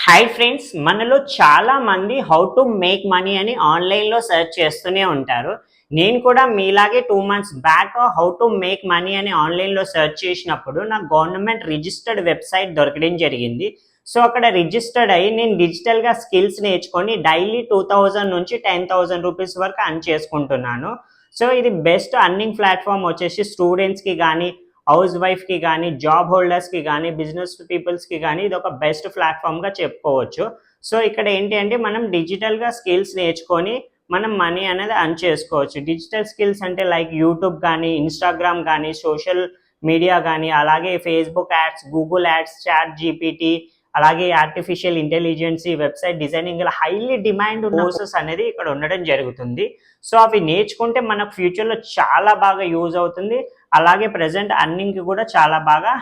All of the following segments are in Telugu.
హాయ్ ఫ్రెండ్స్, మనలో చాలా మంది హౌ టు మేక్ మనీ అని ఆన్లైన్లో సెర్చ్ చేస్తూనే ఉంటారు. నేను కూడా మీలాగే 2 months back how to make money అని ఆన్లైన్లో సెర్చ్ చేసినప్పుడు నాకు గవర్నమెంట్ రిజిస్టర్డ్ వెబ్సైట్ దొరకడం జరిగింది. సో అక్కడ రిజిస్టర్డ్ అయ్యి నేను డిజిటల్గా స్కిల్స్ నేర్చుకొని డైలీ 2000 నుంచి 10,000 రూపీస్ వరకు అర్న్ చేసుకుంటున్నాను. సో ఇది బెస్ట్ అర్నింగ్ ప్లాట్ఫామ్ వచ్చేసి స్టూడెంట్స్కి కానీ, హౌస్ వైఫ్కి కానీ, జాబ్ హోల్డర్స్కి కానీ, బిజినెస్ పీపుల్స్కి కానీ ఇది ఒక బెస్ట్ ప్లాట్ఫామ్గా చెప్పుకోవచ్చు. సో ఇక్కడ ఏంటి అంటే మనం డిజిటల్గా స్కిల్స్ నేర్చుకొని మనం మనీ అనేది అర్న్ చేసుకోవచ్చు. డిజిటల్ స్కిల్స్ అంటే లైక్ యూట్యూబ్ కానీ, ఇన్స్టాగ్రామ్ కానీ, సోషల్ మీడియా కానీ, అలాగే Facebook ads, Google ads, ChatGPT, అలాగే ఆర్టిఫిషియల్ ఇంటెలిజెన్స్, వెబ్సైట్ డిజైనింగ్ ఇలా హైలీ డిమాండ్ కోర్సెస్ అనేది ఇక్కడ ఉండడం జరుగుతుంది. సో అవి నేర్చుకుంటే మనకు ఫ్యూచర్లో చాలా బాగా యూజ్ అవుతుంది. అలాగే ప్రజెంట్ అర్నింగ్కి కూడా చాలా బాగా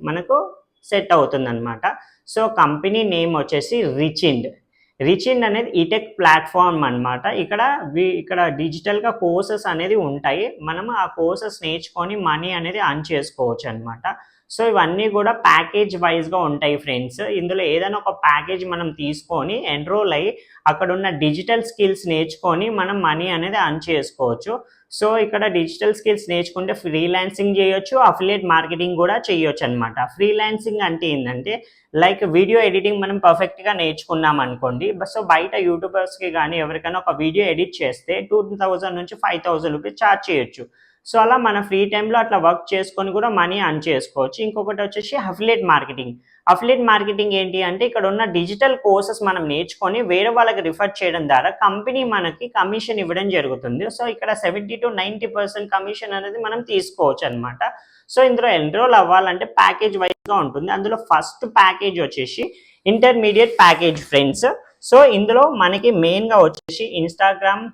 మనకు సెట్ అవుతుంది అనమాట. సో కంపెనీ నేమ్ వచ్చేసి రిచిండ్ అనేది ఈటెక్ ప్లాట్ఫామ్ అనమాట. ఇక్కడ డిజిటల్గా కోర్సెస్ అనేది ఉంటాయి. మనం ఆ కోర్సెస్ నేర్చుకొని మనీ అనేది అర్న్ చేసుకోవచ్చు అనమాట. సో ఇవన్నీ కూడా ప్యాకేజ్ వైజ్గా ఉంటాయి ఫ్రెండ్స్. ఇందులో ఏదైనా ఒక ప్యాకేజ్ మనం తీసుకొని ఎన్రోల్ అయ్యి అక్కడ ఉన్న డిజిటల్ స్కిల్స్ నేర్చుకొని మనం మనీ అనేది అర్న్ చేసుకోవచ్చు. సో ఇక్కడ డిజిటల్ స్కిల్స్ నేర్చుకుంటే ఫ్రీలాన్సింగ్ చేయొచ్చు, అఫిలియేట్ మార్కెటింగ్ కూడా చేయొచ్చు అనమాట. ఫ్రీలాన్సింగ్ అంటే ఏంటంటే లైక్ వీడియో ఎడిటింగ్ మనం పర్ఫెక్ట్గా నేర్చుకున్నాం అనుకోండి. సో బయట యూట్యూబర్స్కి కానీ ఎవరికైనా ఒక వీడియో ఎడిట్ చేస్తే 2000 నుంచి 5000 రూపీస్ ఛార్జ్ చేయొచ్చు. సో అలా మన ఫ్రీ టైంలో అట్లా వర్క్ చేసుకొని కూడా మనీ అర్న్ చేసుకోవచ్చు. ఇంకొకటి వచ్చేసి అఫిలియేట్ మార్కెటింగ్ ఏంటి అంటే ఇక్కడ ఉన్న డిజిటల్ కోర్సెస్ మనం నేర్చుకొని వేరే వాళ్ళకి రిఫర్ చేయడం ద్వారా కంపెనీ మనకి కమిషన్ ఇవ్వడం జరుగుతుంది. సో ఇక్కడ 70 to 90% కమిషన్ అనేది మనం తీసుకోవచ్చు అనమాట. సో ఇందులో ఎన్రోల్ అవ్వాలంటే ప్యాకేజ్ వైజ్గా ఉంటుంది. అందులో ఫస్ట్ ప్యాకేజ్ వచ్చేసి ఇంటర్మీడియట్ ప్యాకేజ్ ఫ్రెండ్స్. సో ఇందులో మనకి మెయిన్గా వచ్చేసి ఇన్స్టాగ్రామ్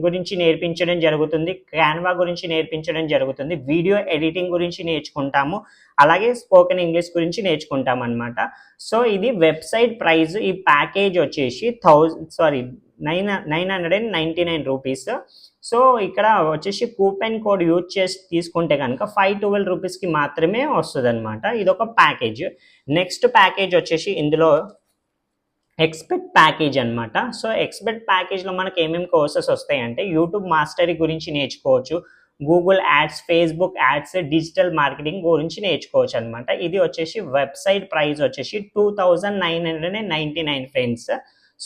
గురించి నేర్పించడం జరుగుతుంది, క్యాన్వా గురించి నేర్పించడం జరుగుతుంది, వీడియో ఎడిటింగ్ గురించి నేర్చుకుంటాము, అలాగే స్పోకెన్ ఇంగ్లీష్ గురించి నేర్చుకుంటాం అనమాట. సో ఇది వెబ్సైట్ ప్రైస్. ఈ ప్యాకేజ్ వచ్చేసి 999 రూపీస్. సో ఇక్కడ వచ్చేసి కూపెన్ కోడ్ యూజ్ చేసి తీసుకుంటే కనుక 512 రూపీస్కి మాత్రమే వస్తుంది అనమాట. ఇది ఒక ప్యాకేజ్. నెక్స్ట్ ప్యాకేజ్ వచ్చేసి ఇందులో ఎక్స్పెక్ట్ ప్యాకేజ్ అనమాట. సో ఎక్స్పెక్ట్ ప్యాకేజ్లో మనకి ఏమేమి కోర్సెస్ వస్తాయంటే యూట్యూబ్ మాస్టరీ గురించి నేర్చుకోవచ్చు, Google ads, Facebook ads, digital marketing గురించి నేర్చుకోవచ్చు అనమాట. ఇది వచ్చేసి వెబ్సైట్ ప్రైస్ వచ్చేసి 2999 friends.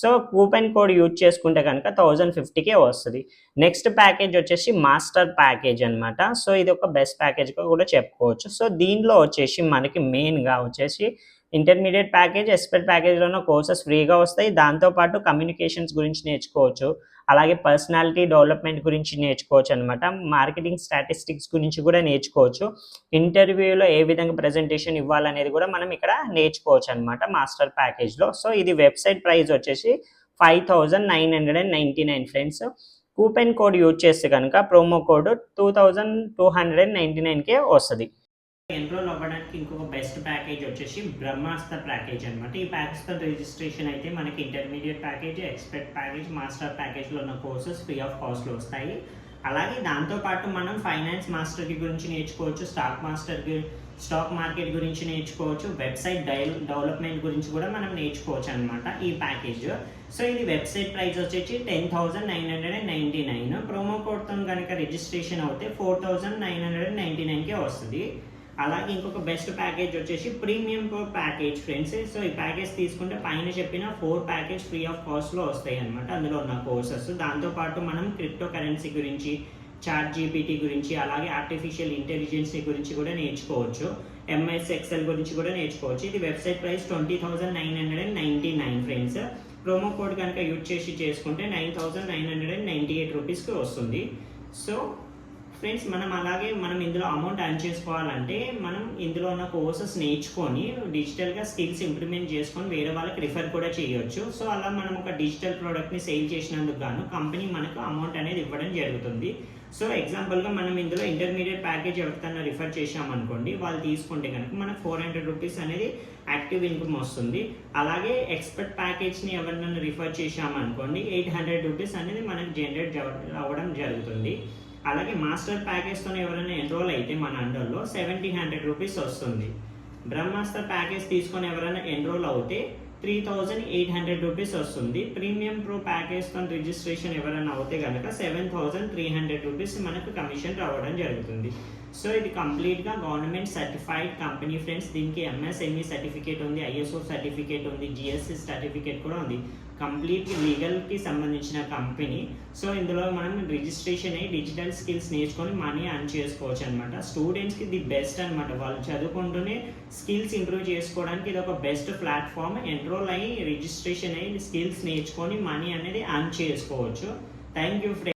So coupon code use చేసుకుంటే కనుక 1050కే వస్తుంది. నెక్స్ట్ ప్యాకేజ్ వచ్చేసి మాస్టర్ ప్యాకేజ్ అనమాట. సో ఇది ఒక బెస్ట్ ప్యాకేజ్గా కూడా చెప్పుకోవచ్చు. సో దీనిలో వచ్చేసి మనకి మెయిన్గా వచ్చేసి ఇంటర్మీడియట్ ప్యాకేజ్, ఎక్స్పర్ట్ ప్యాకేజ్లోనూ కోర్సెస్ ఫ్రీగా వస్తాయి. దాంతోపాటు కమ్యూనికేషన్స్ గురించి నేర్చుకోవచ్చు, అలాగే పర్సనాలిటీ డెవలప్మెంట్ గురించి నేర్చుకోవచ్చు అనమాట. మార్కెటింగ్ స్టాటిస్టిక్స్ గురించి కూడా నేర్చుకోవచ్చు. ఇంటర్వ్యూలో ఏ విధంగా ప్రజెంటేషన్ ఇవ్వాలనేది కూడా మనం ఇక్కడ నేర్చుకోవచ్చు అనమాట మాస్టర్ ప్యాకేజ్లో. సో ఇది వెబ్సైట్ ప్రైస్ వచ్చేసి 5999 ఫ్రెండ్స్. కూపెన్ కోడ్ యూజ్ చేస్తే కనుక ప్రోమో కోడ్ 2299కే వస్తుంది. ఎన్రోల్ అవ్వడానికి ఇంకొక బెస్ట్ ప్యాకేజ్ వచ్చేసి బ్రహ్మాస్త్ర ప్యాకేజ్ అనమాట. ఈ ప్యాకేజ్తో రిజిస్ట్రేషన్ అయితే మనకి intermediate package, expert package, master ప్యాకేజ్లో ఉన్న కోర్సెస్ ఫ్రీ ఆఫ్ కాస్ట్లో వస్తాయి. అలాగే దాంతోపాటు మనం ఫైనాన్స్ మాస్టర్కి గురించి నేర్చుకోవచ్చు, స్టాక్ మార్కెట్ గురించి నేర్చుకోవచ్చు, వెబ్సైట్ డెవలప్మెంట్ గురించి కూడా మనం నేర్చుకోవచ్చు అనమాట ఈ ప్యాకేజ్. సో ఇది వెబ్సైట్ ప్రైస్ వచ్చేసి 10,999. ప్రోమో కోడ్తో కనుక రిజిస్ట్రేషన్ అవుతే 4,999కే వస్తుంది. అలాగే ఇంకొక బెస్ట్ ప్యాకేజ్ వచ్చేసి ప్రీమియం ప్యాకేజ్ ఫ్రెండ్స్. సో ఈ ప్యాకేజ్ తీసుకుంటే పైన చెప్పిన 4 ప్యాకేజ్ ఫ్రీ ఆఫ్ కాస్ట్లో వస్తాయి అనమాట. అందులో ఉన్న కోర్సెస్ దాంతోపాటు మనం క్రిప్టో కరెన్సీ గురించి, చాట్ జీపీటీ గురించి, అలాగే ఆర్టిఫిషియల్ ఇంటెలిజెన్స్ గురించి కూడా నేర్చుకోవచ్చు, ఎంఎస్ ఎక్సెల్ గురించి కూడా నేర్చుకోవచ్చు. ఇది website price 20,999 friends. Promo code కనుక యూజ్ చేసి చేసుకుంటే 9,998 రూపీస్కి వస్తుంది. సో ఫ్రెండ్స్ మనం ఇందులో అమౌంట్ అర్న్ చేసుకోవాలంటే మనం ఇందులో ఉన్న కోర్సెస్ నేర్చుకొని డిజిటల్గా స్కిల్స్ ఇంప్లిమెంట్ చేసుకొని వేరే వాళ్ళకి రిఫర్ కూడా చేయొచ్చు. సో అలా మనం ఒక డిజిటల్ ప్రోడక్ట్ని సేల్ చేసినందుకు గాను కంపెనీ మనకు అమౌంట్ అనేది ఇవ్వడం జరుగుతుంది. సో ఎగ్జాంపుల్గా మనం ఇందులో ఇంటర్మీడియట్ ప్యాకేజ్ ఎవరికైనా రిఫర్ చేసామనుకోండి, వాళ్ళు తీసుకుంటే కనుక మనకు 400 రూపీస్ అనేది యాక్టివ్ ఇన్కమ్ వస్తుంది. అలాగే ఎక్స్పర్ట్ ప్యాకేజ్ని ఎవరినైనా రిఫర్ చేసామనుకోండి 800 రూపీస్ అనేది మనకు జనరేట్ అవ్వడం జరుగుతుంది. అలాగే మాస్టర్ ప్యాకేజ్తో ఎవరైనా ఎన్రోల్ అయితే మన అండర్లో 1700 రూపీస్ వస్తుంది. బ్రహ్మాస్త్ర ప్యాకేజ్ తీసుకొని ఎవరైనా ఎన్రోల్ అవుతే 3,800 రూపీస్ వస్తుంది. ప్రీమియం ప్రో ప్యాకేజ్తో రిజిస్ట్రేషన్ ఎవరైనా అవుతే కనుక 7,300 రూపీస్ మనకు కమిషన్ రావడం జరుగుతుంది. సో ఇది కంప్లీట్గా గవర్నమెంట్ సర్టిఫైడ్ కంపెనీ ఫ్రెండ్స్. దీనికి ఎంఎస్ఎంఈ సర్టిఫికేట్ ఉంది, ఐఎస్ఓ సర్టిఫికేట్ ఉంది, జిఎస్సి సర్టిఫికేట్ కూడా ఉంది. కంప్లీట్ లీగల్కి సంబంధించిన కంపెనీ. సో ఇందులో మనం రిజిస్ట్రేషన్ అయ్యి డిజిటల్ స్కిల్స్ నేర్చుకొని మనీ అర్న్ చేసుకోవచ్చు అనమాట. స్టూడెంట్స్కి ది బెస్ట్ అనమాట. వాళ్ళు చదువుకుంటూనే స్కిల్స్ ఇంప్రూవ్ చేసుకోవడానికి ఇది ఒక బెస్ట్ ప్లాట్ఫామ్. ఎన్రోల్ అయ్యి రిజిస్ట్రేషన్ అయ్యి స్కిల్స్ నేర్చుకొని మనీ అనేది అర్న్ చేసుకోవచ్చు. Thank you friends.